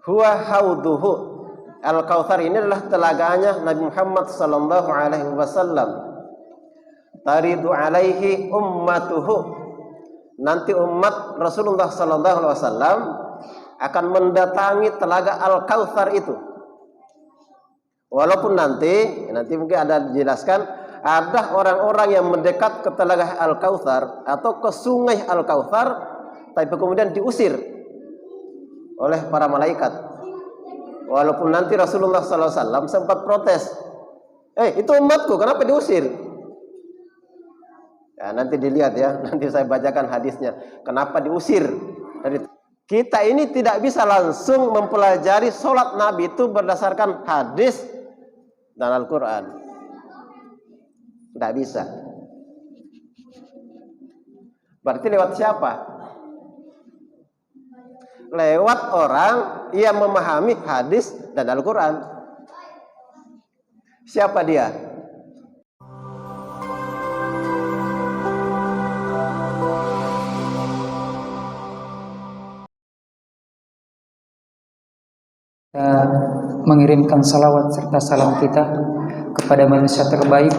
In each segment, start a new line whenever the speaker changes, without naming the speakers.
huwa hauduhu. Al-Kautsar ini adalah telaganya Nabi Muhammad sallallahu alaihi wasallam. Taridu alaihi ummatuhu. Nanti umat Rasulullah sallallahu alaihi wasallam akan mendatangi telaga Al-Kautsar itu. Walaupun nanti mungkin ada dijelaskan, ada orang-orang yang mendekat ke telaga Al-Kautsar atau ke sungai Al-Kautsar, tapi kemudian diusir oleh para malaikat. Walaupun nanti Rasulullah SAW sempat protes, itu umatku, kenapa diusir? Ya, nanti dilihat ya, nanti saya bacakan hadisnya. Kenapa diusir? Kita ini tidak bisa langsung mempelajari sholat Nabi itu berdasarkan hadis dan Al-Quran. Tidak bisa. Berarti lewat siapa? Lewat orang yang memahami hadis dan Al-Quran. Siapa dia?
Mengirimkan salawat serta salam kita kepada manusia terbaik,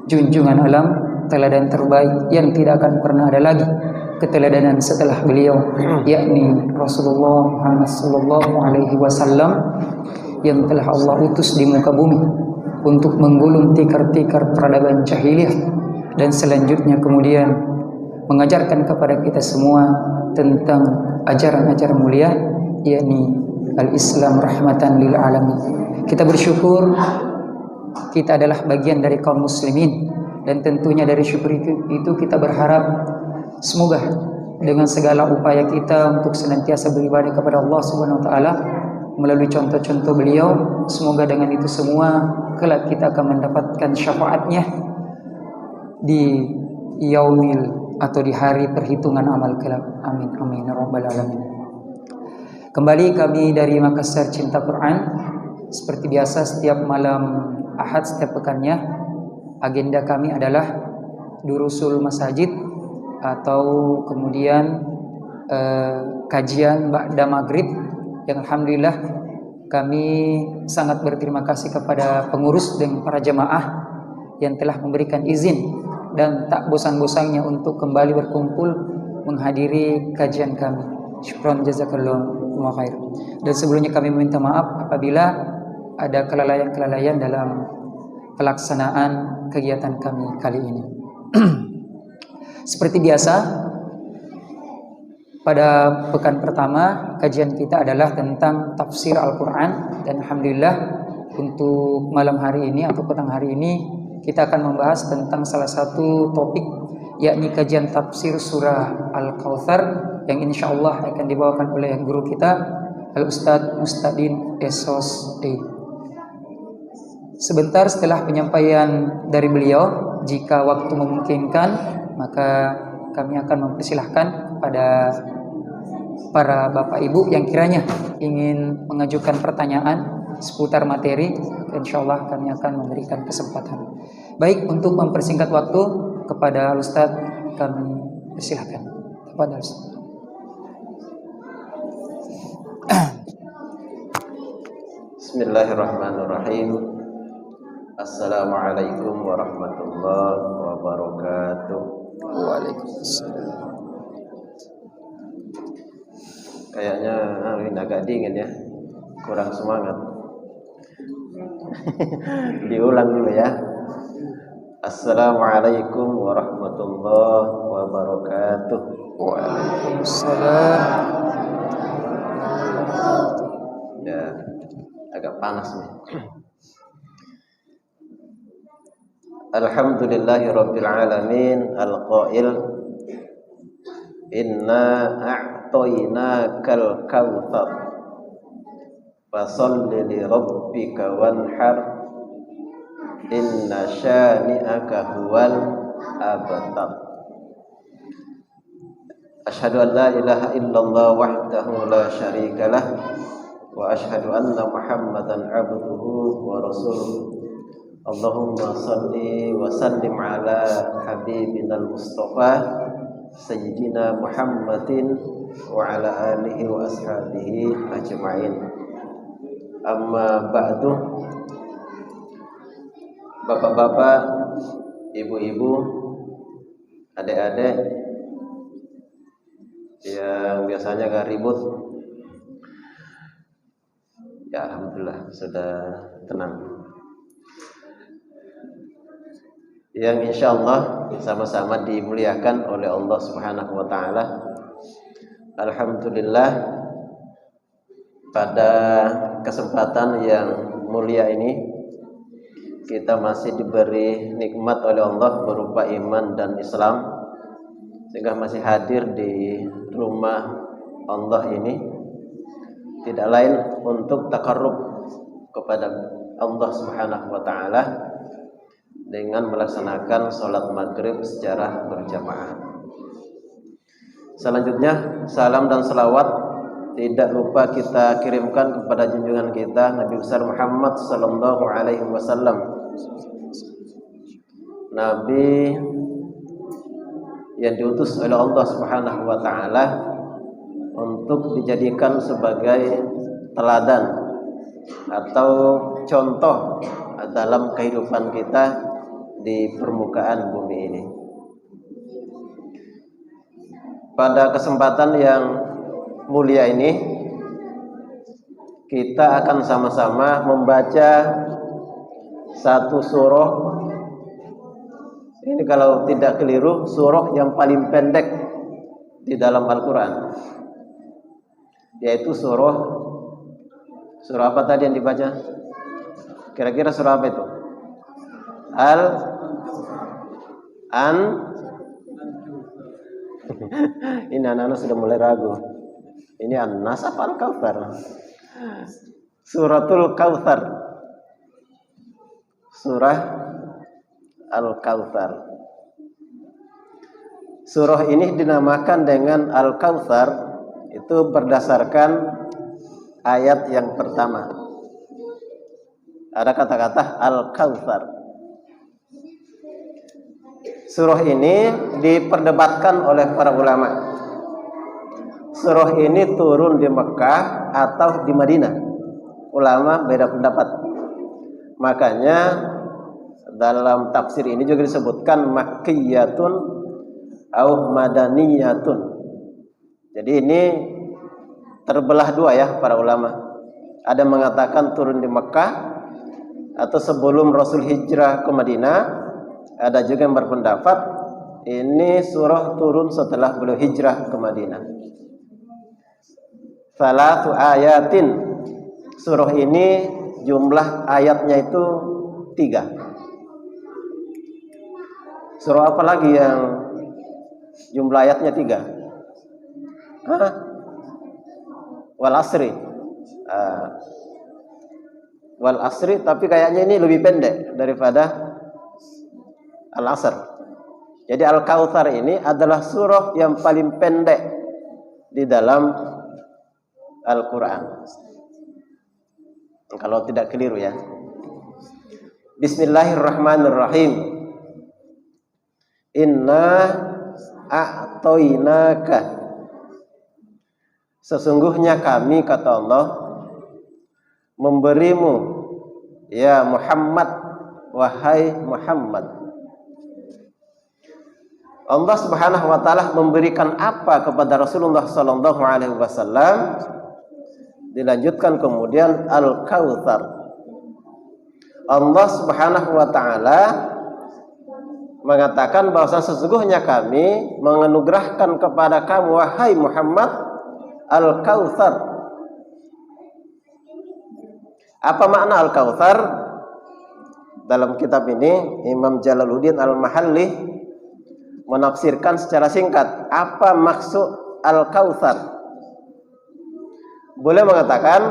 junjungan alam, teladan terbaik yang tidak akan pernah ada lagi keteladanan setelah beliau, yakni Rasulullah Muhammad sallallahu alaihi wasallam yang telah Allah utus di muka bumi untuk menggulung tikar-tikar peradaban jahiliyah dan selanjutnya kemudian mengajarkan kepada kita semua tentang ajaran-ajaran mulia, yakni Al-Islam rahmatan lil alamin. Kita bersyukur kita adalah bagian dari kaum muslimin, dan tentunya dari syukur itu kita berharap semoga dengan segala upaya kita untuk senantiasa beribadah kepada Allah Subhanahu wa taala melalui contoh-contoh beliau, semoga dengan itu semua kelak kita akan mendapatkan syafaatnya di yaumil atau di hari perhitungan amal kelak. Amin amin ya rabbal alamin. Kembali kami dari Makassar Cinta Quran. Seperti biasa setiap malam Ahad setiap pekannya, agenda kami adalah durusul masajid atau kemudian kajian ba'da maghrib, yang alhamdulillah kami sangat berterima kasih kepada pengurus dan para jamaah yang telah memberikan izin dan tak bosan-bosannya untuk kembali berkumpul menghadiri kajian kami. Syukran jazakallahu khair. Dan sebelumnya kami meminta maaf apabila ada kelalaian-kelalaian dalam pelaksanaan kegiatan kami kali ini. Seperti biasa, pada pekan pertama kajian kita adalah tentang tafsir Al-Quran, dan alhamdulillah untuk malam hari ini atau petang hari ini kita akan membahas tentang salah satu topik, yakni kajian tafsir surah Al-Kautsar yang insya Allah akan dibawakan oleh guru kita Al-Ustadz Mustadin Esos A. Sebentar setelah penyampaian dari beliau, jika waktu memungkinkan, maka kami akan mempersilahkan kepada para bapak ibu yang kiranya ingin mengajukan pertanyaan seputar materi, insya Allah kami akan memberikan kesempatan. Baik, untuk mempersingkat waktu, kepada Al-Ustadz kami persilahkan. Kepada Al-Ustadz.
Bismillahirrahmanirrahim. Assalamualaikum warahmatullahi wabarakatuh.
Waalaikumsalam.
Kayaknya ini agak dingin ya, kurang semangat. Diulang dulu ya. Assalamualaikum warahmatullahi wabarakatuh.
Waalaikumsalam.
Ya, agak panas nih. Alhamdulillahi rabbil alamin, al-qail inna a'tainakal kautsar fasholli li rabbika wanhar inna syani'aka huwal abtar. Asyhadu an la ilaha illallah wahdahu la syarikalah wa asyhadu anna Muhammadan abduhu wa rasuluh. Allahumma salli wa sallim ala habibina al-Mustafa sayyidina Muhammadin wa ala alihi wa ashabihi ajma'in. Amma ba'du. Bapak-bapak, ibu-ibu, adik-adik yang biasanya gak ribut, ya alhamdulillah sudah tenang. Yang insyaallah sama-sama dimuliakan oleh Allah Subhanahu wa taala. Alhamdulillah, pada kesempatan yang mulia ini kita masih diberi nikmat oleh Allah berupa iman dan Islam, sehingga masih hadir di rumah Allah ini tidak lain untuk takarrub kepada Allah Subhanahu wa taala dengan melaksanakan sholat maghrib secara berjamaah. Selanjutnya, salam dan selawat tidak lupa kita kirimkan kepada junjungan kita Nabi besar Muhammad sallallahu alaihi wasallam, Nabi yang diutus oleh Allah Subhanahu wa taala untuk dijadikan sebagai teladan atau contoh dalam kehidupan kita di permukaan bumi ini. Pada kesempatan yang mulia ini kita akan sama-sama membaca satu surah. Ini kalau tidak keliru surah yang paling pendek di dalam Al-Quran, yaitu surah apa tadi yang dibaca? Kira-kira surah apa itu? Ini anak-anak sudah mulai ragu. Ini An-Nas apa Al-Kautsar? Suratul Kautsar. Surah Al-Kautsar. Surah ini dinamakan dengan Al-Kautsar itu berdasarkan ayat yang pertama. Ada kata-kata Al-Kautsar. Surah ini diperdebatkan oleh para ulama. Surah ini turun di Mekah atau di Madinah. Ulama beda pendapat. Makanya dalam tafsir ini juga disebutkan makkiyatun au madaniyatun. Jadi ini terbelah dua ya para ulama. Ada yang mengatakan turun di Mekah atau sebelum Rasul hijrah ke Madinah. Ada juga yang berpendapat ini surah turun setelah beliau hijrah ke Madinah. Salatu ayatin. Surah ini jumlah ayatnya itu 3. Surah apa lagi yang jumlah ayatnya 3? Wal Asri. Wal Asri, tapi kayaknya ini lebih pendek daripada Al-Asr. Jadi Al-Kautsar ini adalah surah yang paling pendek di dalam Al-Quran. Kalau tidak keliru ya. Bismillahirrahmanirrahim. Inna a'toinaka. Sesungguhnya kami, kata Allah, memberimu ya Muhammad, wahai Muhammad. Allah Subhanahu wa taala memberikan apa kepada Rasulullah sallallahu alaihi wasallam? Dilanjutkan kemudian Al-Kautsar. Allah Subhanahu wa taala mengatakan bahwa sesungguhnya kami menganugerahkan kepada kamu wahai Muhammad Al-Kautsar. Apa makna Al-Kautsar? Dalam kitab ini Imam Jalaluddin Al-Mahalli menafsirkan secara singkat apa maksud Al-Kautsar. Boleh mengatakan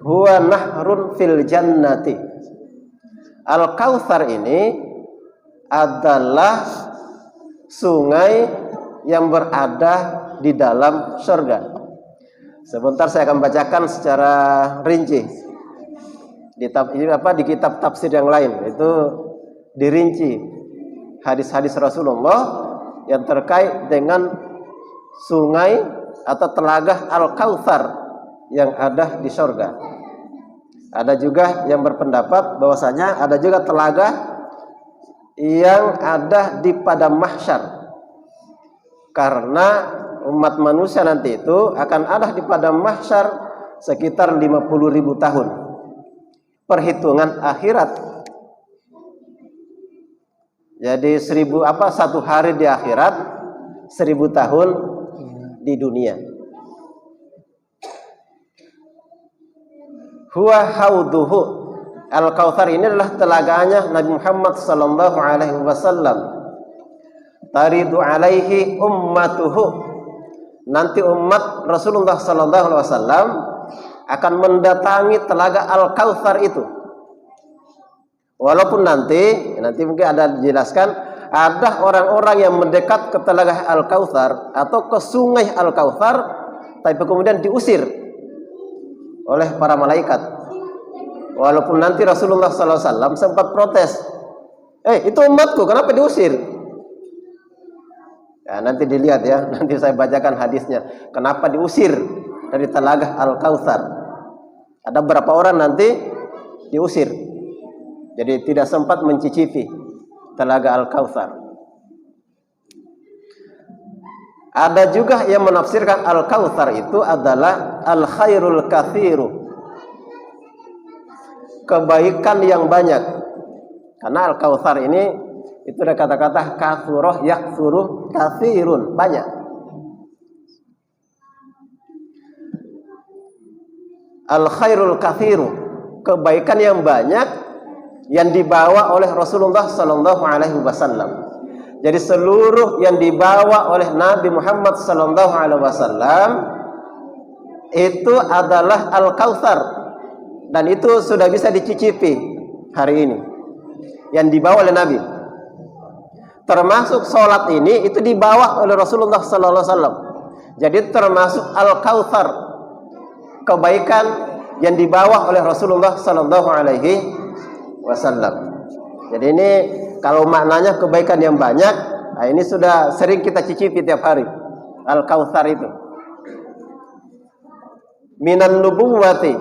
huwa nahrun fil jannati. Al-Kautsar ini adalah sungai yang berada di dalam surga. Sebentar saya akan bacakan secara rinci. Di kitab tafsir yang lain itu dirinci hadis-hadis Rasulullah yang terkait dengan sungai atau telaga Al-Kautsar yang ada di surga. Ada juga yang berpendapat bahwasanya ada juga telaga yang ada di padang mahsyar. Karena umat manusia nanti itu akan ada di padang mahsyar sekitar 50.000 tahun. Perhitungan akhirat. Jadi satu hari di akhirat, 1000 tahun di dunia. Huwa hauduhu. Al-Kautsar ini adalah telaganya Nabi Muhammad sallallahu alaihi wasallam. Taridu alaihi ummatuhu. Nanti umat Rasulullah sallallahu alaihi wasallam akan mendatangi telaga Al-Kautsar itu. Walaupun nanti mungkin ada dijelaskan, ada orang-orang yang mendekat ke telaga Al-Kautsar atau ke sungai Al-Kautsar, tapi kemudian diusir oleh para malaikat. Walaupun nanti Rasulullah SAW sempat protes, itu umatku, kenapa diusir? Ya, nanti dilihat ya, nanti saya bacakan hadisnya. Kenapa diusir dari telaga Al-Kautsar? Ada berapa orang nanti diusir, jadi tidak sempat mencicipi telaga Al-Kautsar. Ada juga yang menafsirkan Al-Kautsar itu adalah al-khairul katsiru, kebaikan yang banyak. Karena Al-Kautsar ini itu ada kata-kata katsurah yaktsuru katsirun, banyak. Al-khairul katsiru, kebaikan yang banyak yang dibawa oleh Rasulullah sallallahu alaihi wasallam. Jadi seluruh yang dibawa oleh Nabi Muhammad sallallahu alaihi wasallam itu adalah Al-Kautsar, dan itu sudah bisa dicicipi hari ini yang dibawa oleh Nabi. Termasuk sholat ini itu dibawa oleh Rasulullah sallallahu alaihi wasallam. Jadi termasuk Al-Kautsar, kebaikan yang dibawa oleh Rasulullah sallallahu alaihi wasallam. Jadi ini kalau maknanya kebaikan yang banyak, nah ini sudah sering kita cicipi tiap hari. Al-Kautsar itu. Minan nubuwati,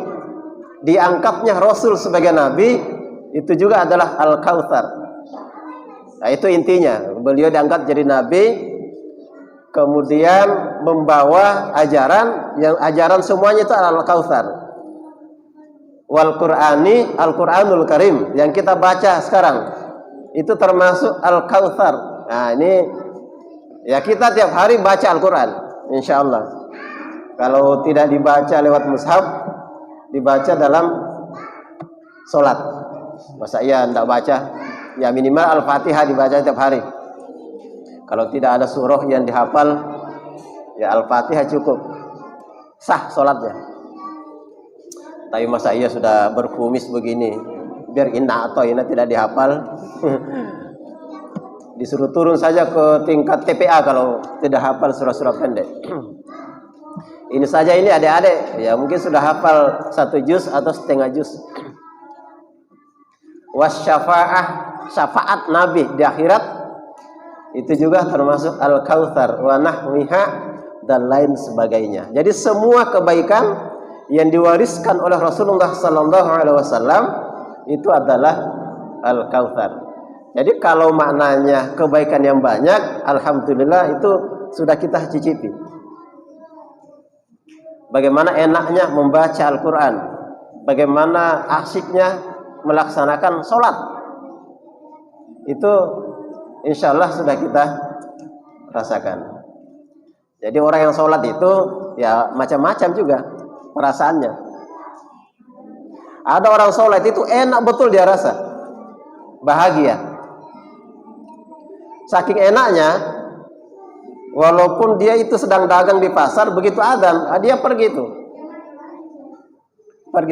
diangkatnya Rasul sebagai nabi itu juga adalah Al-Kautsar. Nah itu intinya, beliau diangkat jadi nabi, kemudian membawa ajaran yang ajaran semuanya itu Al-Kautsar. Wal Qur'ani, Al-Qur'anul Karim yang kita baca sekarang itu termasuk Al-Kautsar. Nah ini ya kita tiap hari baca Al-Quran, insya Allah. Kalau tidak dibaca lewat mushaf, dibaca dalam sholat. Masa iya tidak baca? Ya minimal Al-Fatihah dibaca tiap hari. Kalau tidak ada surah yang dihafal, ya Al-Fatihah cukup, sah sholatnya. Tapi masa iya sudah berkumis begini, biar inna atau ina tidak dihafal, disuruh turun saja ke tingkat TPA kalau tidak hafal surah-surah pendek. Ini saja ini adik-adik ya mungkin sudah hafal 1 juz atau setengah juz. Wasyafa'ah, syafaat Nabi di akhirat itu juga termasuk Al-Kautsar wa nahwiha dan lain sebagainya. Jadi semua kebaikan yang diwariskan oleh Rasulullah sallallahu alaihi wasallam itu adalah Al-Kautsar. Jadi kalau maknanya kebaikan yang banyak, alhamdulillah itu sudah kita cicipi. Bagaimana enaknya membaca Al-Quran, bagaimana asyiknya melaksanakan sholat, itu insya Allah sudah kita rasakan. Jadi orang yang sholat itu ya macam-macam juga perasaannya. Ada orang sholat itu enak betul dia rasa, bahagia. Saking enaknya, walaupun dia itu sedang dagang di pasar, begitu adzan, dia pergi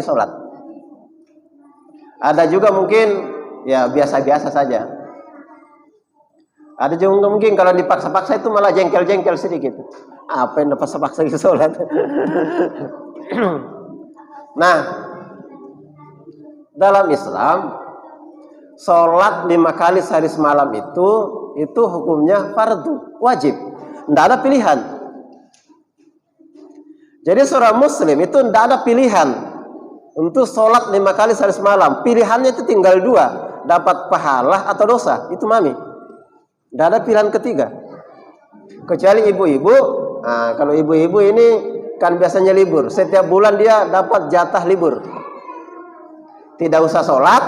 sholat. Ada juga mungkin ya biasa-biasa saja. Ada juga mungkin kalau dipaksa-paksa itu malah jengkel-jengkel sedikit. Apa yang dipaksa-paksa itu sholat? Nah, dalam Islam sholat 5 kali sehari semalam itu hukumnya fardu. wajib. Tidak ada pilihan. Jadi seorang muslim itu tidak ada pilihan untuk sholat 5 kali sehari semalam. Pilihannya itu tinggal 2, dapat pahala atau dosa. Itu mami. Tidak ada pilihan ketiga. Kecuali ibu-ibu. Nah, kalau ibu-ibu ini kan biasanya libur. Setiap bulan dia dapat jatah libur. Tidak usah sholat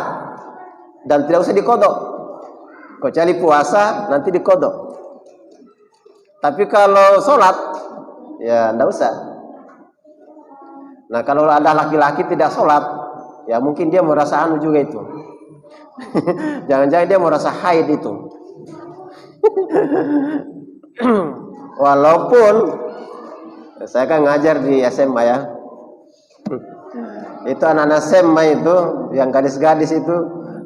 dan tidak usah dikodok. Kecuali puasa nanti dikodok. Tapi kalau sholat ya tidak usah. Nah kalau ada laki-laki tidak sholat, ya mungkin dia merasa anu juga itu. Jangan-jangan dia merasa haid itu. Walaupun saya kan ngajar di SMA ya. Itu anak-anak SMA itu, yang gadis-gadis itu,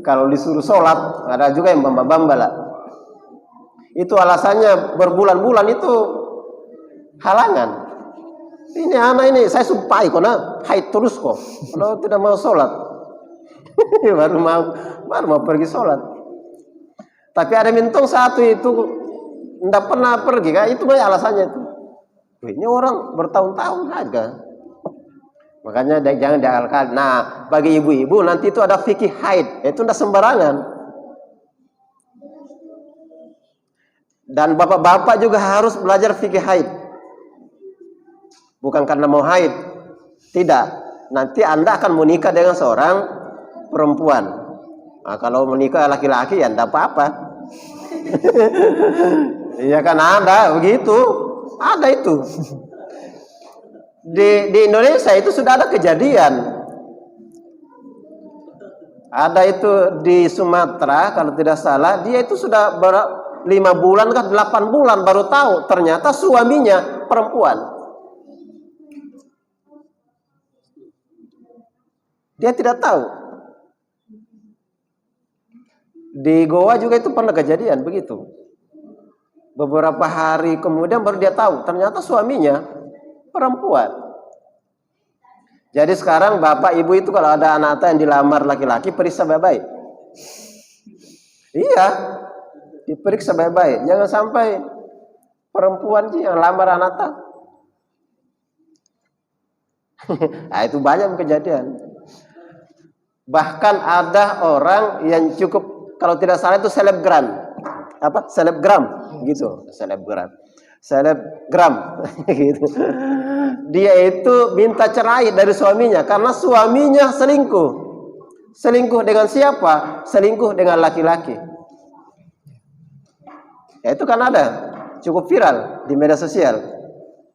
kalau disuruh sholat, ada juga yang bamba-bamba lah. Itu alasannya berbulan-bulan itu halangan. Ini anak ini saya sumpahi karena haid terus kok. Kalau tidak mau sholat, baru mau pergi sholat. Tapi ada mintong satu itu tidak pernah pergi, kan? Itu banyak alasannya itu. Ini orang bertahun-tahun aja. Makanya jangan diakalkan. Nah, bagi ibu-ibu nanti itu ada fikih haid, itu tidak sembarangan. Dan bapak-bapak juga harus belajar fikih haid. Bukan karena mau haid, tidak. Nanti Anda akan menikah dengan seorang perempuan. Nah, kalau menikah laki-laki ya tidak apa-apa. Iya kan ada begitu, ada itu. Di Indonesia itu sudah ada kejadian. Ada itu di Sumatera kalau tidak salah, dia itu sudah 5 bulan kan 8 bulan baru tahu ternyata suaminya perempuan. Dia tidak tahu. Di Goa juga itu pernah kejadian begitu. Beberapa hari kemudian baru dia tahu ternyata suaminya perempuan. Jadi sekarang bapak ibu itu kalau ada anak yang dilamar laki-laki periksa baik-baik. Iya, diperiksa baik-baik. Jangan sampai perempuan yang lamar anak. Nah, itu banyak kejadian. Bahkan ada orang yang cukup, kalau tidak salah itu selebgram. Apa? Selebgram gitu, selebgram gitu. Dia itu minta cerai dari suaminya karena suaminya selingkuh dengan siapa? Selingkuh dengan laki-laki. Ya itu kan ada, cukup viral di media sosial.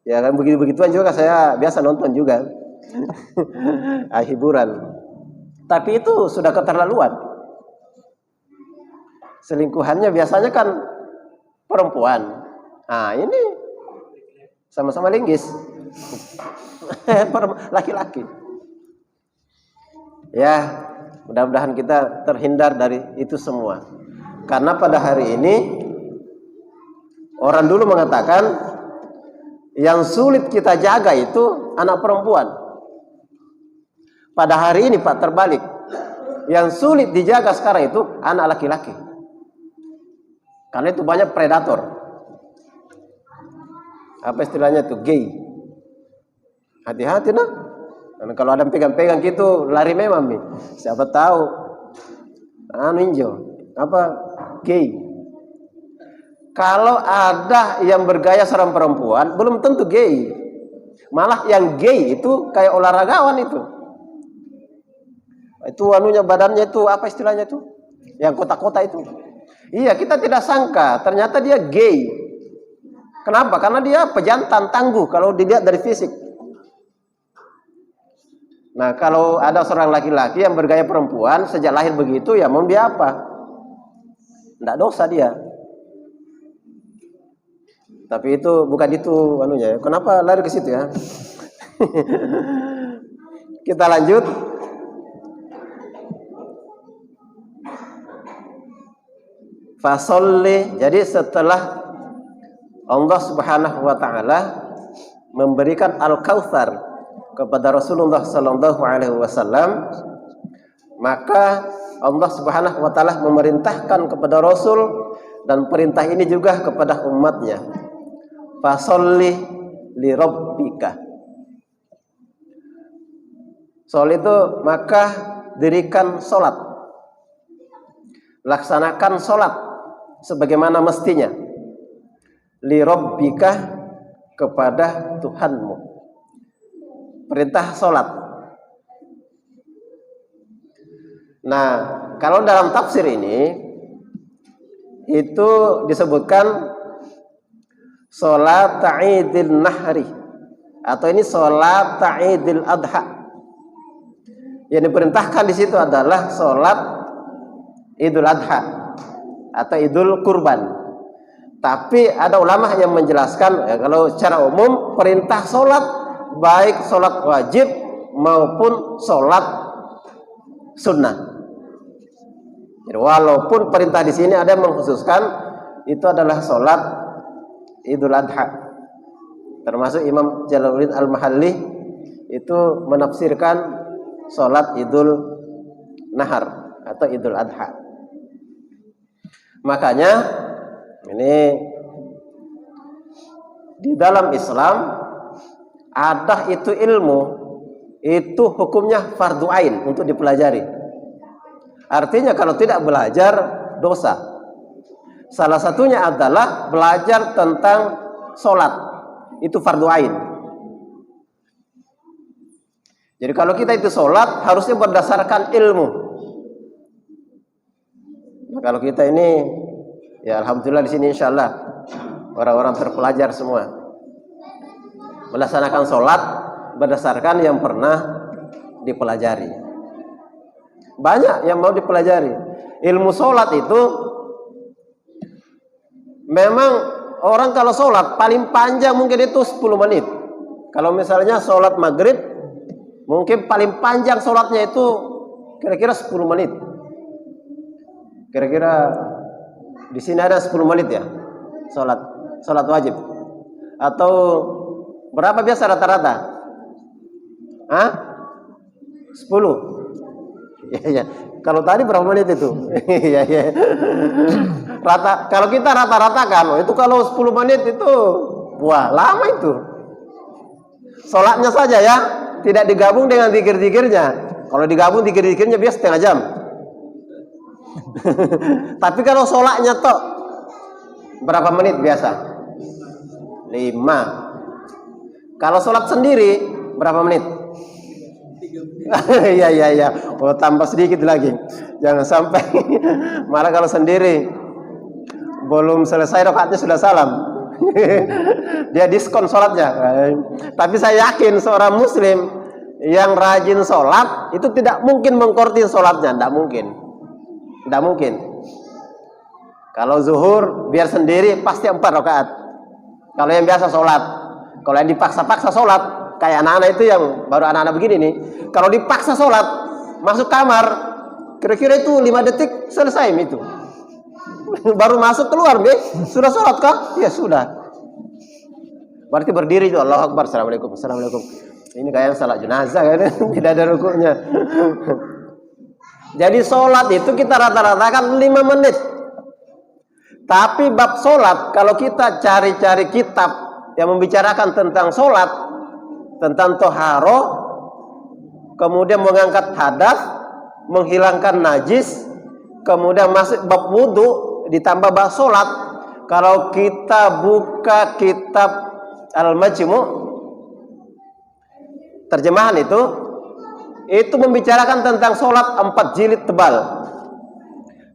Ya kan begituan juga saya biasa nonton juga. Hiburan. Tapi itu sudah keterlaluan. Selingkuhannya biasanya kan perempuan. Nah ini sama-sama linggis. Laki-laki. Ya, mudah-mudahan kita terhindar dari itu semua. Karena pada hari ini orang dulu mengatakan yang sulit kita jaga itu anak perempuan. Pada hari ini Pak terbalik. Yang sulit dijaga sekarang itu anak laki-laki. Karena itu banyak predator. Apa istilahnya itu? Gay. Hati-hati nah. Karena kalau ada pegang-pegang gitu lari memang nih. Siapa tahu ninjo. Apa? Gay. Kalau ada yang bergaya seorang perempuan belum tentu gay. Malah yang gay itu kayak olahragawan itu. Itu anunya badannya itu apa istilahnya itu? Yang kotak-kotak itu. Iya, kita tidak sangka ternyata dia gay. Kenapa? Karena dia pejantan, tangguh kalau dilihat dari fisik. Nah, kalau ada seorang laki-laki yang bergaya perempuan sejak lahir begitu, ya mau dia apa? Tidak dosa dia. Tapi itu bukan itu anunya. Kenapa lari ke situ ya? Kita lanjut. Fasolli, jadi setelah Allah Subhanahu wa taala memberikan Al-Kautsar kepada Rasulullah sallallahu alaihi wasallam, maka Allah Subhanahu wa taala memerintahkan kepada Rasul Dan perintah ini juga kepada umatnya. Fasholli li rabbika. Shol itu maka dirikan solat. Laksanakan solat sebagaimana mestinya. Li rabbika, kepada Tuhanmu. Perintah solat. Nah, kalau dalam tafsir ini itu disebutkan sholat Idul Nahri, atau ini sholat Idul Adha. Yang diperintahkan di situ adalah sholat Idul Adha atau Idul Kurban. Tapi ada ulama yang menjelaskan kalau secara umum perintah sholat, baik sholat wajib maupun sholat sunnah. Jadi, walaupun perintah di sini ada yang mengkhususkan itu adalah sholat Idul Adha. Termasuk Imam Jalaluddin Al-Mahalli itu menafsirkan sholat Idul Nahar atau Idul Adha. Makanya ini di dalam Islam ada itu ilmu, itu hukumnya fardu ain untuk dipelajari. Artinya kalau tidak belajar dosa. Salah satunya adalah belajar tentang sholat, itu fardu ain. Jadi kalau kita itu sholat harusnya berdasarkan ilmu. Nah, kalau kita ini, ya alhamdulillah di sini insyaallah orang-orang terpelajar semua, melaksanakan sholat berdasarkan yang pernah dipelajari. Banyak yang mau dipelajari. Ilmu sholat itu memang orang kalau sholat paling panjang mungkin itu 10 menit. Kalau misalnya sholat maghrib, mungkin paling panjang sholatnya itu kira-kira 10 menit. Kira-kira di sini ada 10 menit ya sholat wajib. Atau berapa biasa rata-rata? 10. Ya. Kalau tadi berapa menit itu? Ya. Kalau kita rata-ratakan, itu kalau 10 menit itu, wah lama itu. Sholatnya saja ya, tidak digabung dengan zikir-zikirnya. Kalau digabung zikir-zikirnya biasa setengah jam. Tapi kalau sholatnya toh berapa menit biasa? 5. Kalau sholat sendiri berapa menit? Iya. Oh, tambah sedikit lagi. Jangan sampai malah kalau sendiri belum selesai rakaatnya sudah salam. Dia diskon sholatnya. Tapi saya yakin seorang muslim yang rajin sholat itu tidak mungkin mengkortin sholatnya. Tidak mungkin. Kalau zuhur biar sendiri pasti 4 rakaat. Kalau yang biasa sholat. Kalau yang dipaksa-paksa sholat, kayak anak-anak itu yang baru anak-anak begini nih, kalau dipaksa sholat masuk kamar, kira-kira itu 5 detik selesai itu. Baru masuk keluar nih, sudah sholat kah? Ya sudah. Berarti berdiri itu Allahu Akbar, Assalamualaikum. Ini kayak salat jenazah kan, tidak ada rukuknya. Jadi sholat itu kita rata-ratakan 5 menit. Tapi bab sholat, kalau kita cari-cari kitab yang membicarakan tentang sholat, tentang toharoh, kemudian mengangkat hadas, menghilangkan najis, kemudian masuk bab wudu, ditambah bab sholat. Kalau kita buka kitab Al-Majmu', terjemahan itu membicarakan tentang sholat 4 jilid tebal,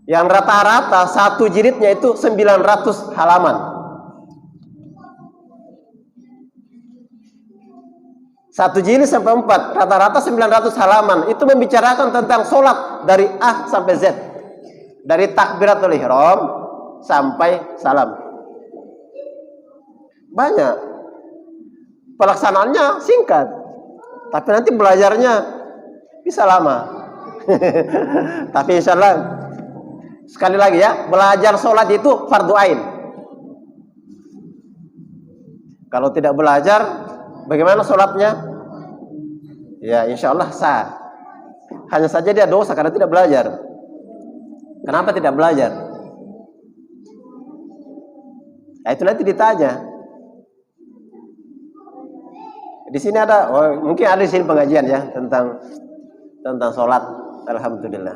yang rata-rata 1 jilidnya itu 900 halaman. 1 jilid sampai 4, rata-rata 900 halaman. Itu membicarakan tentang sholat dari A sampai Z, dari takbiratul ihram sampai salam. Banyak. Pelaksanaannya singkat, tapi nanti belajarnya bisa lama. Tapi insyaallah, sekali lagi ya, belajar sholat itu fardu ain. Kalau tidak belajar, bagaimana sholatnya? Ya insya Allah sah. Hanya saja dia dosa karena tidak belajar. Kenapa tidak belajar? Nah, itu nanti ditanya. Di sini ada, mungkin ada di sini pengajian ya tentang sholat. Alhamdulillah.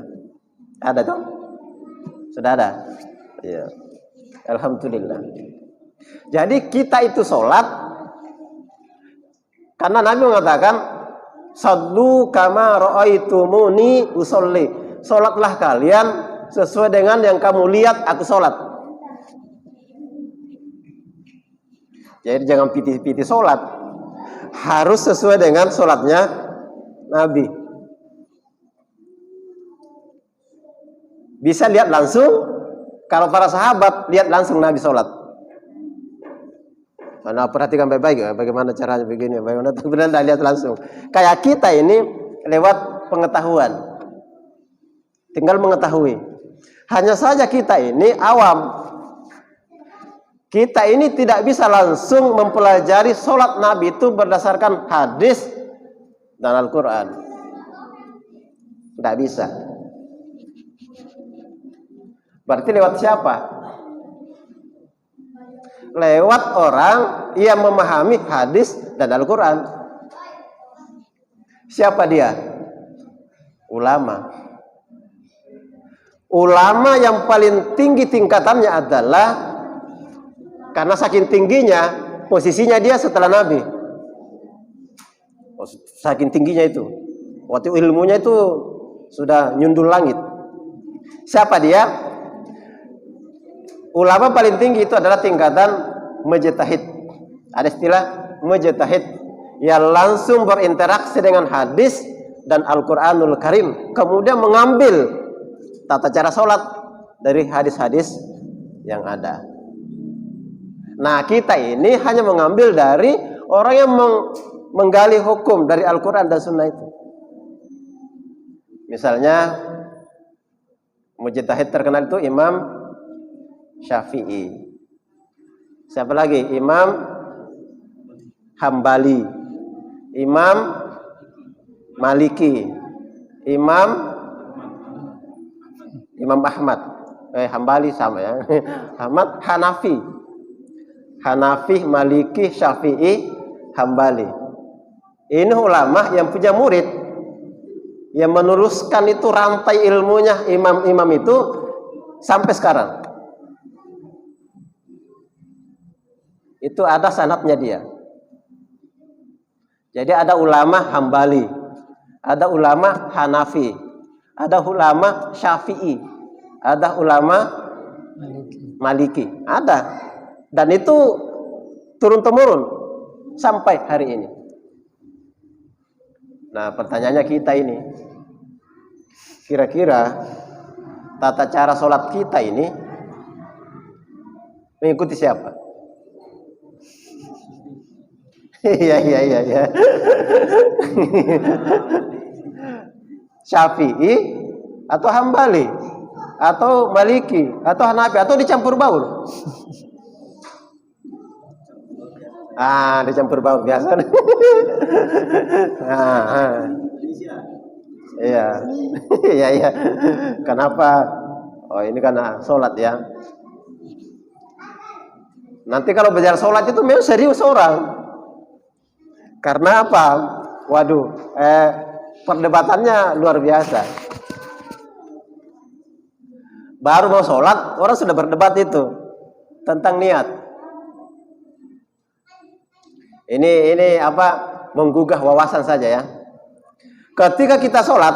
Ada tuh? Sudah ada? Iya. Alhamdulillah. Jadi kita itu sholat karena Nabi mengatakan, "Shallu kama ra'aitumuni usolli." Sholatlah kalian sesuai dengan yang kamu lihat aku sholat. Jadi jangan piti-piti sholat. Harus sesuai dengan sholatnya Nabi. Bisa lihat langsung. Kalau para sahabat lihat langsung Nabi sholat. Nah, perhatikan baik-baik ya, bagaimana caranya begini, bagaimana benar lihat langsung. Kayak kita ini lewat pengetahuan. Tinggal mengetahui. Hanya saja kita ini awam. Kita ini tidak bisa langsung mempelajari sholat Nabi itu berdasarkan hadis dan Al-Quran. Tidak bisa. Berarti lewat siapa? Lewat orang yang memahami hadis dan Al-Quran. Siapa dia? Ulama. Ulama yang paling tinggi tingkatannya adalah, karena saking tingginya posisinya dia setelah Nabi. Saking tingginya itu, waktu ilmunya itu sudah nyundul langit. Siapa dia? Ulama paling tinggi itu adalah tingkatan mujtahid. Ada istilah mujtahid yang langsung berinteraksi dengan hadis dan Al-Quranul Karim, kemudian mengambil tata cara sholat dari hadis-hadis yang ada. Nah, kita ini hanya mengambil dari orang yang menggali hukum dari Al-Quran dan Sunnah itu. Misalnya mujtahid terkenal itu Imam Syafi'i. Siapa lagi? Imam Hambali, Imam Maliki, Imam Ahmad. Hambali sama ya. Ahmad, Hanafi, Maliki, Syafi'i, Hambali. Ini ulama yang punya murid yang meneruskan itu rantai ilmunya imam-imam itu sampai sekarang. Itu ada sanadnya dia. Jadi ada ulama Hambali, ada ulama Hanafi, ada ulama Syafi'i, ada ulama Maliki. Ada. Dan itu turun-temurun sampai hari ini. Nah, pertanyaannya kita ini, kira-kira tata cara sholat kita ini mengikuti siapa? Iya. Syafi'i atau Hambali atau Maliki atau Hanafi atau dicampur baur? Dicampur baur biasa. Iya. Kenapa? Oh, ini karena sholat ya. Nanti kalau belajar sholat itu memang serius orang. Karena apa? Waduh, perdebatannya luar biasa. Baru mau sholat, orang sudah berdebat itu tentang niat. Ini apa? Menggugah wawasan saja ya. Ketika kita sholat,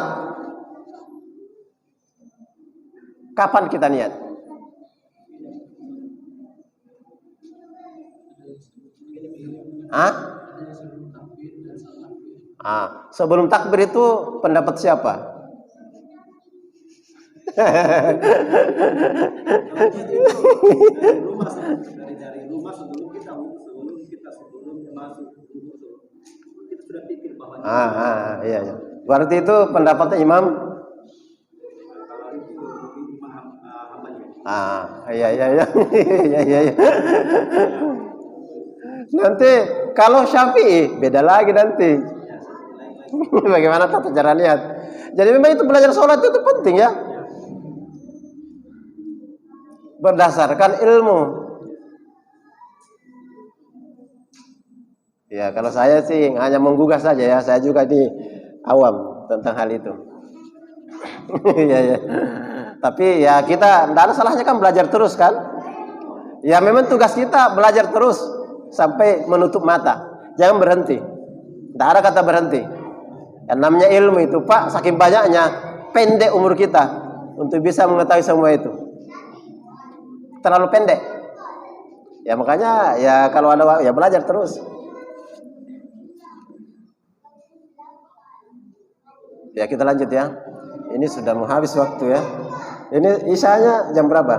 kapan kita niat? Sebelum takbir itu pendapat siapa?
Dari rumah sebelum kita masuk kita sudah pikir bahwa
iya. Berarti itu pendapatnya Imam. Iya. Nanti kalau Syafi'i beda lagi nanti. Bagaimana tata cara niat? Jadi memang itu belajar sholat itu penting ya. Berdasarkan ilmu. Ya, kalau saya sih hanya menggugah saja ya. Saya juga di awam tentang hal itu. Iya, ya. Tapi ya kita tidak ada salahnya kan belajar terus kan. Ya memang tugas kita belajar terus sampai menutup mata. Jangan berhenti. Tidak ada kata berhenti. Yang namanya ilmu itu Pak, saking banyaknya, pendek umur kita untuk bisa mengetahui semua itu. Terlalu pendek. Ya makanya ya kalau ada ya belajar terus. Ya kita lanjut ya. Ini sudah mau habis waktu ya. Ini isyanya jam berapa?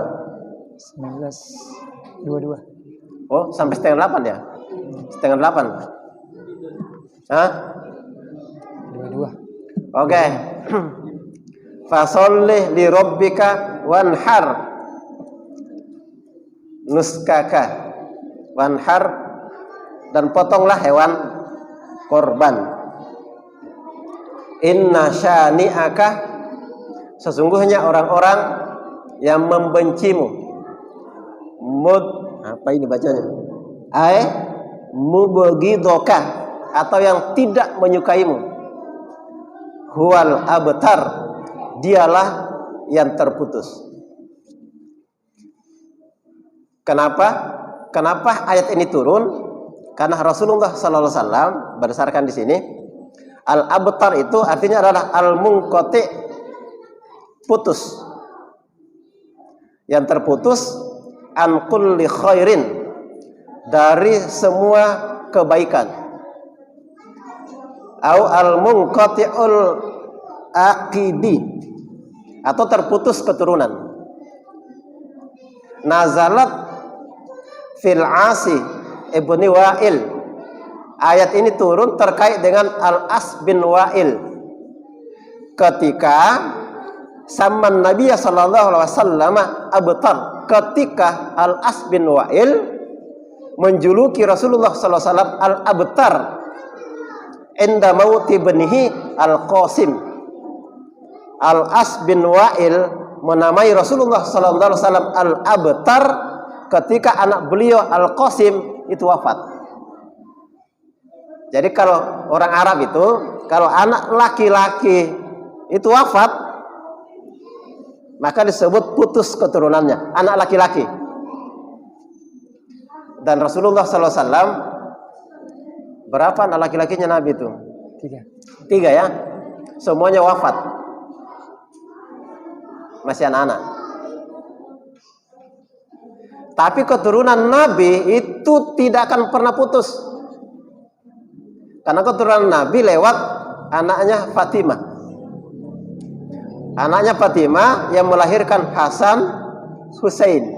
19.22.
Oh, sampai setengah 8 ya? Setengah 8. Hah?
22.
Oke. Fasholli li rabbika wanhar. Nuskaka. Wanhar, dan potonglah hewan korban. Inna syani'aka, sesungguhnya orang-orang yang membencimu. Apa ini bacanya? Mubghidoka, atau yang tidak menyukaimu. Huwal abtar, dialah yang terputus. Kenapa ayat ini turun? Karena Rasulullah sallallahu alaihi wasallam berdasarkan di sini, al-abtar itu artinya adalah al-munqati, putus. Yang terputus an kulli khairin, dari semua kebaikan. Au al-munqati'ul aqidi, atau terputus keturunan. Nazalat fil Asi ibni Wa'il. Ayat ini turun terkait dengan Al-As bin Wa'il. Ketika zaman Nabi sallallahu alaihi wasallam abtar, ketika Al-As bin Wa'il menjuluki Rasulullah sallallahu alaihi wasallam al-abtar inda mauti ibnihi Al-Qasim. Al-As bin Wa'il menamai Rasulullah sallallahu alaihi wasallam al-abtar ketika anak beliau Al-Qasim itu wafat. Jadi kalau orang Arab itu, kalau anak laki-laki itu wafat, maka disebut putus keturunannya, anak laki-laki. Dan Rasulullah sallallahu alaihi wasallam, berapa anak laki-lakinya Nabi itu? 3 ya. Semuanya wafat. Masih anak-anak. Tapi keturunan Nabi itu tidak akan pernah putus. Karena keturunan Nabi lewat anaknya Fatimah. Anaknya Fatimah yang melahirkan Hasan, Husain.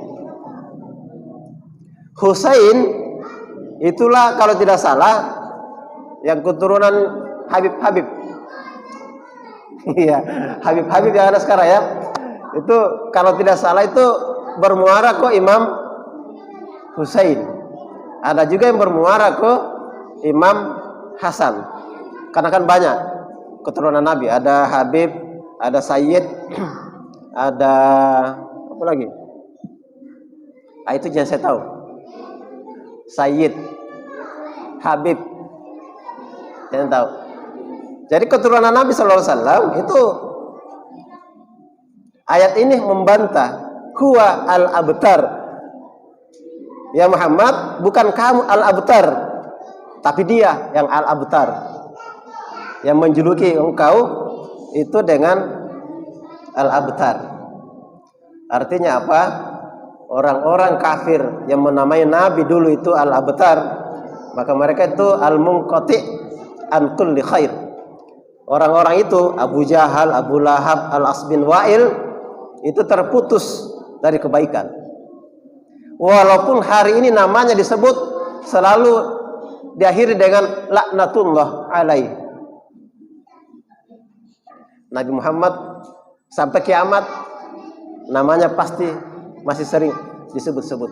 Husain itulah kalau tidak salah yang keturunan Habib. Iya, Habib yang ada sekarang ya. Itu kalau tidak salah itu bermuara ke Imam Husain. Ada juga yang bermuara ke Imam Hasan. Karena kan banyak keturunan Nabi. Ada Habib, ada Sayyid, ada apa lagi? Itu jangan saya tahu. Sayyid, Habib, jangan tahu. Jadi keturunan Nabi sallallahu alaihi wasallam itu ayat ini membantah huwa al-abtar. Ya Muhammad, bukan kamu al-abtar, tapi dia yang al-abtar, yang menjuluki engkau itu dengan al-abtar. Artinya apa? Orang-orang kafir yang menamai Nabi dulu itu al-abtar, maka mereka itu al-munqati an kulli khair. Orang-orang itu Abu Jahal, Abu Lahab, Al-As bin Wa'il itu terputus dari kebaikan. Walaupun hari ini namanya disebut selalu diakhiri dengan laknatullah alaih. Nabi Muhammad sampai kiamat namanya pasti masih sering disebut-sebut.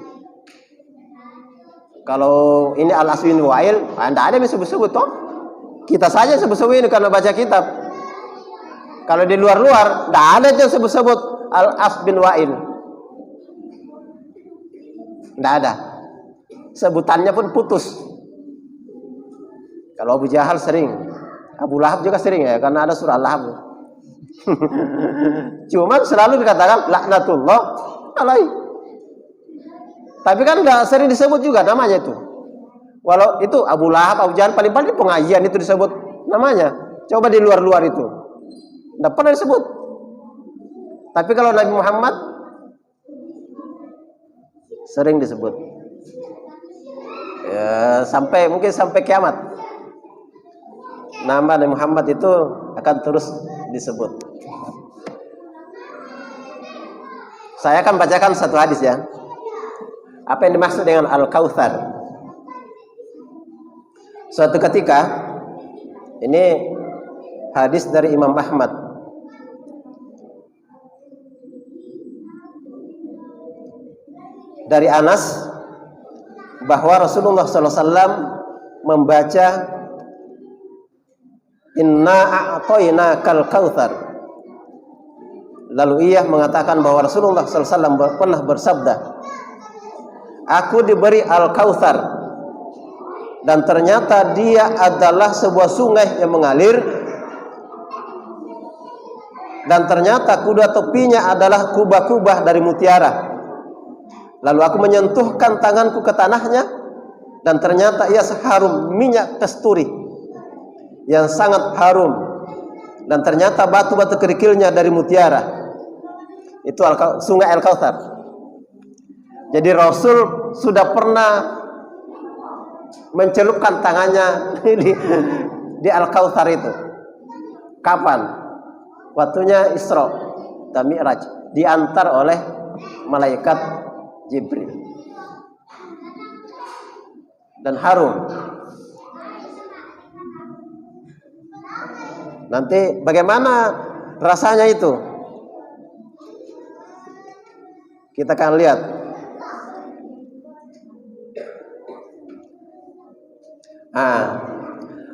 Kalau ini Al-As bin Wa'il, tidak ada yang disebut-sebut toh. Kita saja sebut-sebut ini karena baca kitab. Kalau di luar-luar, tidak ada yang sebut-sebut Al-As bin Wa'il. Tidak ada. Sebutannya pun putus. Kalau Abu Jahal sering, Abu Lahab juga sering ya, karena ada surah Lahab. Cuman selalu dikatakan laknatullah alaihi. Tapi kan nggak sering disebut juga namanya itu. Walau itu Abu Lahab, Abu Jahal paling-paling di pengajian itu disebut namanya. Coba di luar-luar itu, nggak pernah disebut. Tapi kalau Nabi Muhammad sering disebut. Ya, mungkin sampai kiamat. Nama Nabi Muhammad itu akan terus disebut. Saya akan bacakan satu hadis ya. Apa yang dimaksud dengan Al-Kautsar? Suatu ketika, ini hadis dari Imam Ahmad. Dari Anas bahwa Rasulullah SAW membaca Inna a'tainakal kautsar. Lalu ia mengatakan bahwa Rasulullah SAW pernah bersabda, aku diberi Al-Kautsar, dan ternyata dia adalah sebuah sungai yang mengalir, dan ternyata kuda tepinya adalah kubah-kubah dari mutiara. Lalu aku menyentuhkan tanganku ke tanahnya, dan ternyata ia seharum minyak kasturi yang sangat harum, dan ternyata batu-batu kerikilnya dari mutiara. Itu sungai Al-Kautsar. Jadi Rasul sudah pernah mencelupkan tangannya di Al-Kautsar itu. Kapan? Waktunya Isra dan Mi'raj, diantar oleh malaikat Jibril. Dan harum. Nanti bagaimana rasanya itu? Kita akan lihat.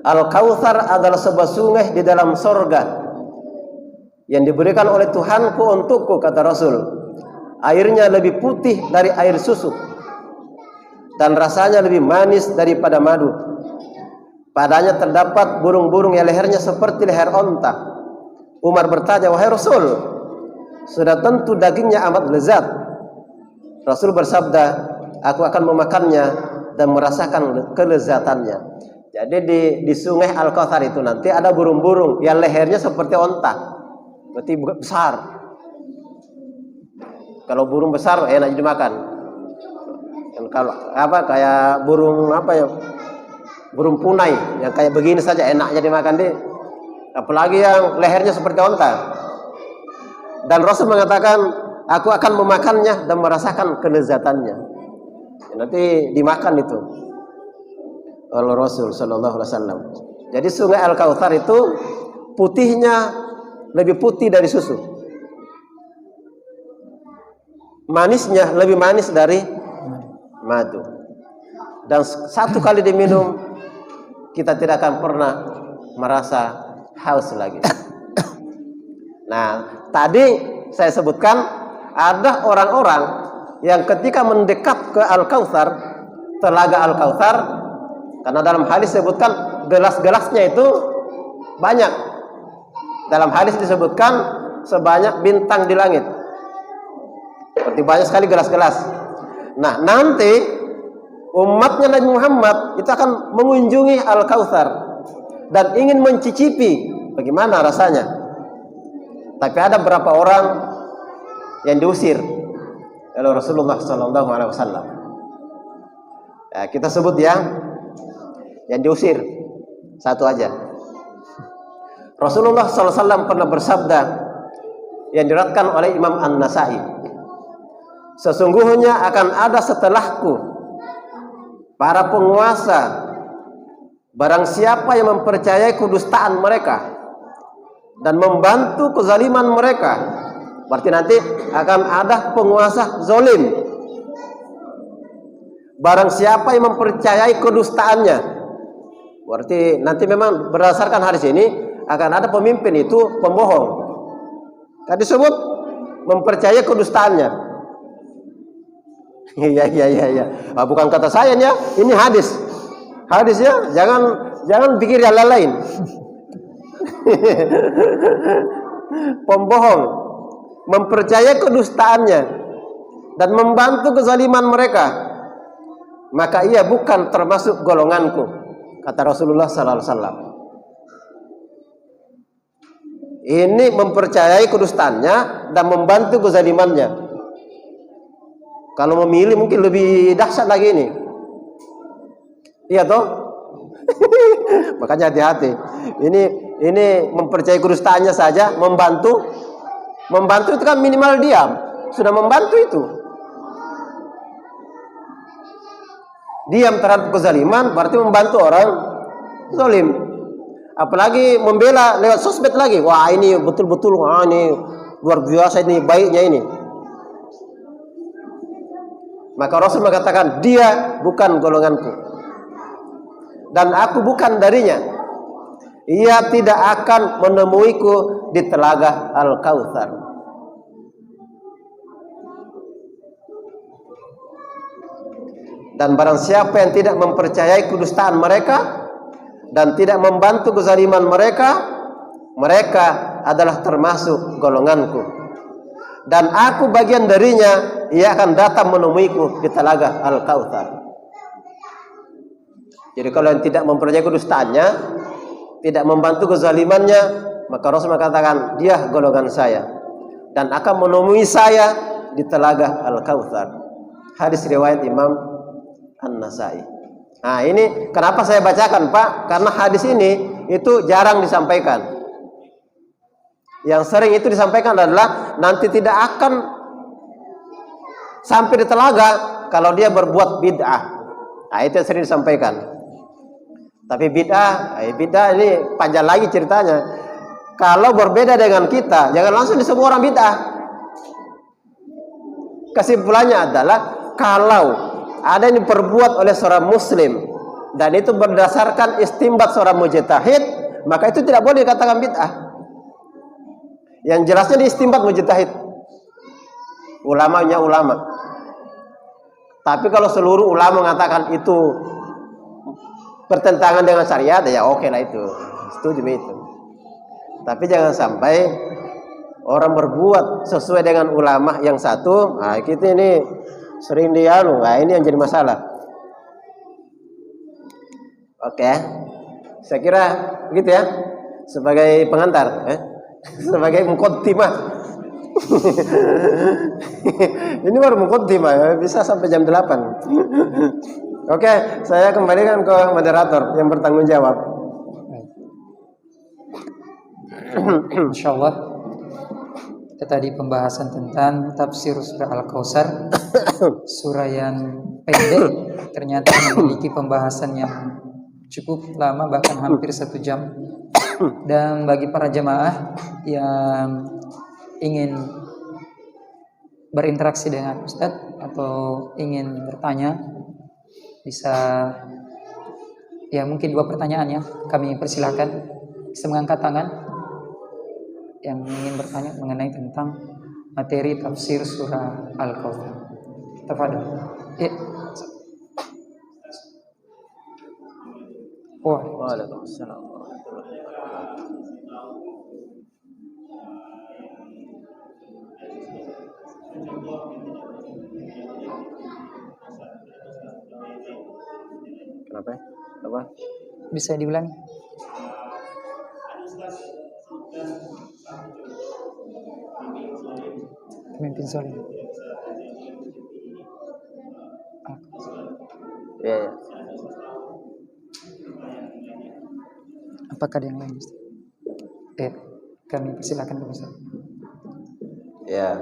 Al-Kautsar adalah sebuah sungai di dalam sorga yang diberikan oleh Tuhanku untukku, kata Rasul. Airnya lebih putih dari air susu, dan rasanya lebih manis daripada madu. Padanya terdapat burung-burung yang lehernya seperti leher onta. Umar bertanya, wahai Rasul, sudah tentu dagingnya amat lezat. Rasul bersabda, aku akan memakannya dan merasakan kelezatannya. Jadi di sungai Al-Kautsar itu nanti ada burung-burung yang lehernya seperti onta, berarti besar. Kalau burung besar enak dimakan. Dan kalau kayak burung burung punai yang kayak begini saja enaknya dimakan deh. Apalagi yang lehernya seperti onta. Dan Rasul mengatakan, aku akan memakannya dan merasakan kelezatannya. Nanti dimakan itu oleh Rasul Sallallahu Alaihi Wasallam. Jadi sungai Al-Kautsar itu putihnya lebih putih dari susu, manisnya lebih manis dari madu. Dan satu kali diminum, kita tidak akan pernah merasa haus lagi. Nah, tadi saya sebutkan ada orang-orang yang ketika mendekat ke Al-Kautsar, telaga Al-Kautsar, karena dalam hadis disebutkan gelas-gelasnya itu banyak. Dalam hadis disebutkan sebanyak bintang di langit. Seperti banyak sekali gelas-gelas. Nah, nanti umatnya Nabi Muhammad itu akan mengunjungi Al-Kautsar dan ingin mencicipi bagaimana rasanya. Tapi ada beberapa orang yang diusir oleh Rasulullah Sallallahu Alaihi Wasallam. Ya, kita sebut ya, yang diusir satu aja. Rasulullah Sallallahu Alaihi Wasallam pernah bersabda yang diriwayatkan oleh Imam An-Nasa'i, sesungguhnya akan ada setelahku para penguasa, barang siapa yang mempercayai kedustaan mereka dan membantu kezaliman mereka, berarti nanti akan ada penguasa zalim. Barang siapa yang mempercayai kedustaannya, berarti nanti memang berdasarkan hadis ini akan ada pemimpin itu pembohong. Tadi disebut mempercayai kedustaannya. Iya. Bukan kata saya ya, ini hadis. Hadisnya jangan Jangan pikir yang lain. Pembohong mempercayai kedustaannya dan membantu kezaliman mereka, maka ia bukan termasuk golonganku, kata Rasulullah sallallahu alaihi wasallam. Ini mempercayai kedustaannya dan membantu kezalimannya. Kalau memilih mungkin lebih dahsyat lagi ini. Iya toh? Makanya hati-hati. Ini mempercayai kedustaannya saja, membantu itu kan minimal diam. Sudah membantu itu. Diam terhadap kezaliman berarti membantu orang zalim. Apalagi membela lewat sosmed lagi. Wah, ini betul-betul, wah ini luar biasa, ini baiknya ini. Maka Rasul mengatakan, dia bukan golonganku dan aku bukan darinya. Ia tidak akan menemuiku di telaga Al-Kautsar. Dan barang siapa yang tidak mempercayai kedustaan mereka dan tidak membantu kezaliman mereka, mereka adalah termasuk golonganku. Dan aku bagian darinya, ia akan datang menemuiku di telaga Al-Kautsar. Jadi kalau yang tidak mempercayai kedustaannya, tidak membantu kezalimannya, maka Rasul mengatakan, dia golongan saya dan akan menemui saya di telaga Al-Kautsar. Hadis riwayat Imam An-Nasai. Nah, ini kenapa saya bacakan, Pak? Karena hadis ini itu jarang disampaikan. Yang sering itu disampaikan adalah nanti tidak akan sampai di telaga kalau dia berbuat bid'ah. Nah, itu yang sering disampaikan. Tapi bid'ah ini panjang lagi ceritanya. Kalau berbeda dengan kita, jangan langsung disebut orang bid'ah. Kesimpulannya adalah kalau ada yang diperbuat oleh seorang muslim dan itu berdasarkan istimbat seorang mujtahid, maka itu tidak boleh dikatakan bid'ah. Yang jelasnya di istimbat mujtahid, ulamanya ulama. Tapi kalau seluruh ulama mengatakan itu bertentangan dengan syariat, ya oke lah itu, setuju itu. Tapi jangan sampai orang berbuat sesuai dengan ulama yang satu, nah kita ini sering dianu, nah ini yang jadi masalah. Oke, saya kira begitu ya, sebagai pengantar, sebagai muqaddimah. Ini baru muqaddimah, bisa sampai jam 8. Oke, saya kembalikan ke moderator yang bertanggung jawab.
Insyaallah, kita tadi pembahasan tentang tafsir surah Al-Kautsar, surah yang pendek ternyata memiliki pembahasan yang cukup lama, bahkan hampir 1 jam. Dan bagi para jemaah yang ingin berinteraksi dengan Ustadz atau ingin bertanya, bisa ya mungkin 2 pertanyaan ya, kami persilahkan. Bisa mengangkat tangan yang ingin bertanya mengenai tentang materi tafsir surah Al-Kautsar. Tafadhol.
Waalaikumsalam. Kenapa? Apa?
Bisa diulangi? Pemimpin zalim.
Ya.
Apakah ada yang lain? Kami persilakan ke Ustaz.
Ya.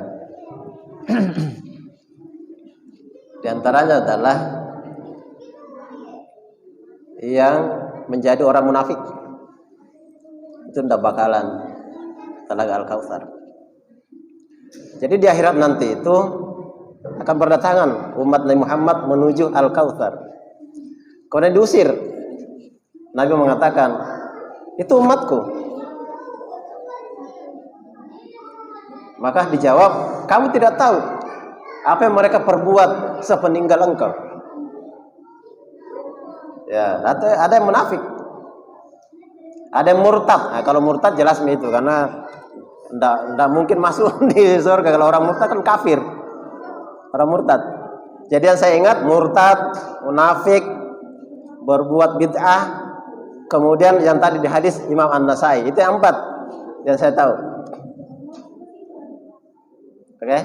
Di antaranya adalah yang menjadi orang munafik itu tidak bakalan telaga Al-Kautsar. Jadi di akhirat nanti itu akan berdatangan umat Nabi Muhammad menuju Al-Kautsar. Kemudian diusir. Nabi mengatakan, itu umatku. Maka dijawab, kamu tidak tahu apa yang mereka perbuat sepeninggal engkau. Ya, ada yang munafik. Ada yang murtad. Nah, kalau murtad jelas itu karena ndak mungkin masuk di surga. Kalau orang murtad kan kafir. Orang murtad. Jadi yang saya ingat murtad, munafik, berbuat bid'ah, kemudian yang tadi di hadis Imam An-Nasai. Itu yang 4 yang saya tahu. Oke?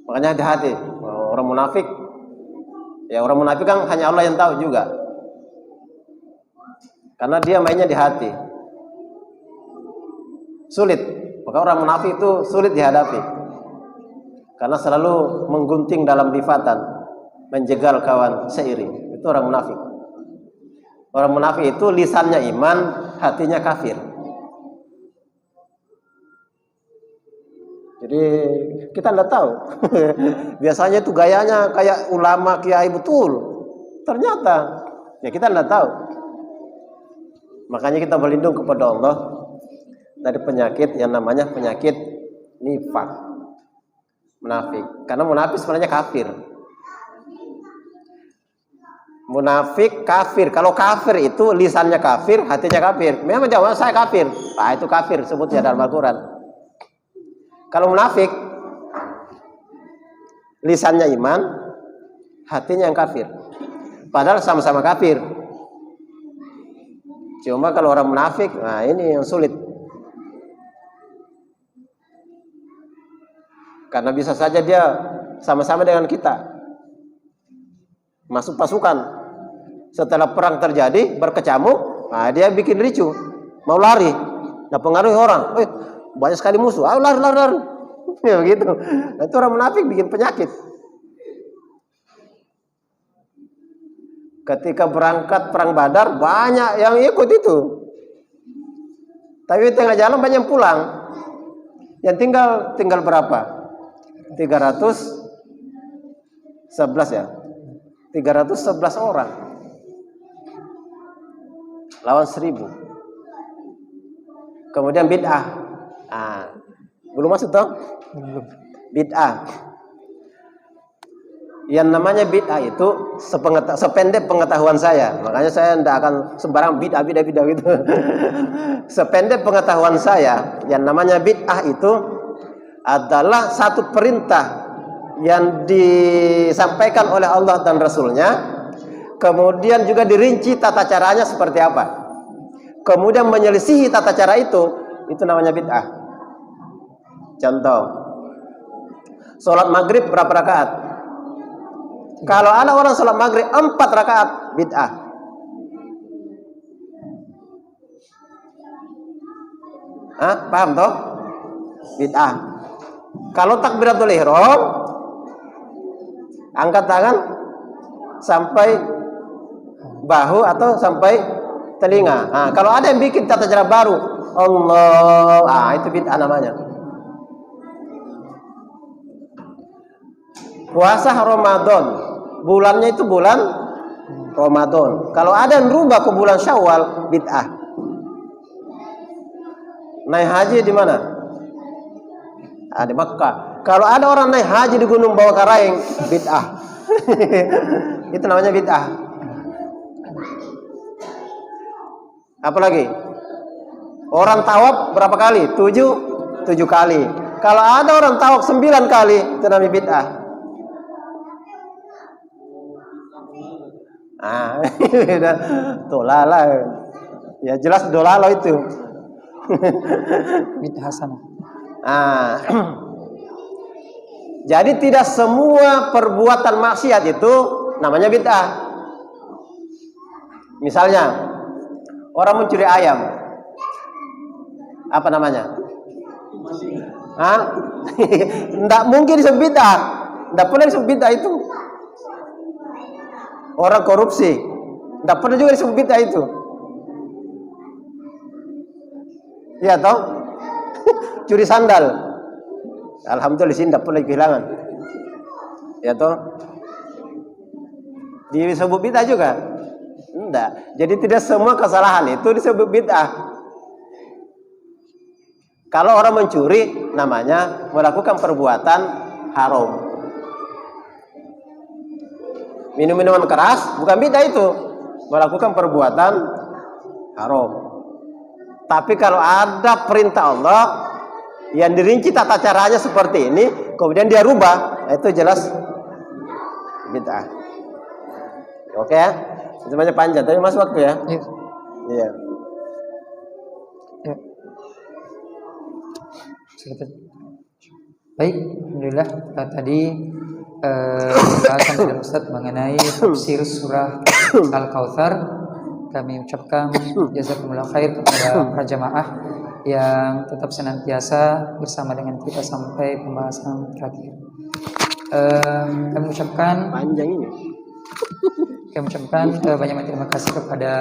Makanya hati-hati. Orang munafik, ya orang munafik kan hanya Allah yang tahu juga. Karena dia mainnya di hati. Sulit. Maka orang munafik itu sulit dihadapi. Karena selalu menggunting dalam lifatan, menjegal kawan seiring. Itu orang munafik. Orang munafik itu lisannya iman, hatinya kafir. Jadi kita tidak tahu. Biasanya itu gayanya kayak ulama kiai betul. Ternyata ya kita tidak tahu. Makanya kita berlindung kepada Allah dari penyakit yang namanya penyakit nifak. Munafik. Karena munafik sebenarnya kafir. Munafik kafir. Kalau kafir itu lisannya kafir, hatinya kafir. Memang jawab saya kafir. Ah itu kafir sebutnya dalam Al-Quran. Kalau munafik lisannya iman, hatinya yang kafir. Padahal sama-sama kafir. Cuma kalau orang munafik, nah ini yang sulit. Karena bisa saja dia sama-sama dengan kita masuk pasukan. Setelah perang terjadi berkecamuk, nah dia bikin ricu, mau lari, nah pengaruhi orang, banyak sekali musuh, lari, ya begitu. Nah, itu orang munafik bikin penyakit. Ketika berangkat perang Badar banyak yang ikut itu, tapi di tengah jalan banyak yang pulang. Yang tinggal berapa? 311 ya. 311 orang lawan 1000. Kemudian bid'ah. Belum masuk toh? Belum. Bid'ah. Yang namanya bid'ah itu sependek pengetahuan saya. Makanya saya tidak akan sembarang bid'ah gitu. Sependek pengetahuan saya, yang namanya bid'ah itu adalah satu perintah yang disampaikan oleh Allah dan Rasulnya, kemudian juga dirinci tata caranya seperti apa, kemudian menyelisihi tata cara itu namanya bid'ah. Contoh, sholat maghrib berapa rakaat? Kalau ada orang sholat maghrib 4 rakaat, bid'ah. Paham toh? Bid'ah. Kalau takbiratul ihram, angkat tangan sampai bahu atau sampai telinga. Kalau ada yang bikin tata cara baru, Allah, itu bid'ah namanya. Puasa Ramadan, bulannya itu bulan Ramadan. Kalau ada yang rubah ke bulan Syawal, bid'ah. Naik haji di mana? Di Makkah. Kalau ada orang naik haji di Gunung Bawah Karaeng, bid'ah. Itu namanya bid'ah. Apalagi? Orang tawaf berapa kali? 7 kali. Kalau ada orang tawaf 9 kali, itu namanya bid'ah. Dolala. Ya jelas dolala itu.
Bid'ah hasanah.
Jadi tidak semua perbuatan maksiat itu namanya bid'ah. Misalnya orang mencuri ayam, apa namanya? Tidak mungkin disebut bid'ah. Tidak pernah disebut bid'ah itu. Orang korupsi, tidak pernah juga disebut bid'ah itu. Ya toh? Curi sandal, alhamdulillah sih tidak pernah kehilangan. Ya toh? Disebut bid'ah juga? Tidak. Jadi tidak semua kesalahan itu disebut bid'ah. Kalau orang mencuri, namanya melakukan perbuatan haram. Minum minuman keras bukan bid'ah itu, melakukan perbuatan haram. Tapi kalau ada perintah Allah yang dirinci tata caranya seperti ini, kemudian dia rubah, itu jelas bid'ah. Oke ya? Semuanya panjang, tapi masih waktu ya?
Iya.
Iya.
Ya. Sebentar. Baik, alhamdulillah tadi pembahasan dari Ustaz mengenai tafsir surah Al-Kautsar. Kami ucapkan jazakumullah khair kepada para jamaah yang tetap senantiasa bersama dengan kita sampai pembahasan terakhir. Kami ucapkan
Panjang ini.
Kami ucapkan banyak terima kasih kepada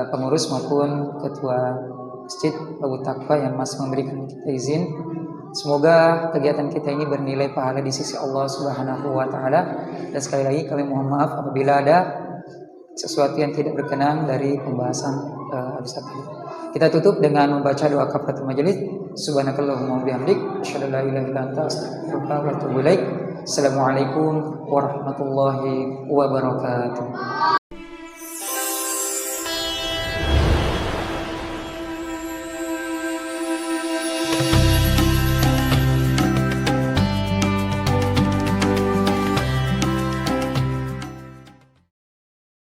pengurus maupun ketua masjid Abu Taqwa yang masih memberikan kita izin. Semoga kegiatan kita ini bernilai pahala di sisi Allah Subhanahu wa taala. Dan sekali lagi kami mohon maaf apabila ada sesuatu yang tidak berkenan dari pembahasan Ustaz tadi. Kita tutup dengan membaca doa kafaratul majelis. Subhanakallahumma wa bihamdik, asyhadu an la ilaha illa anta, astaghfiruka wa atubu ilaik. Assalamualaikum warahmatullahi wabarakatuh.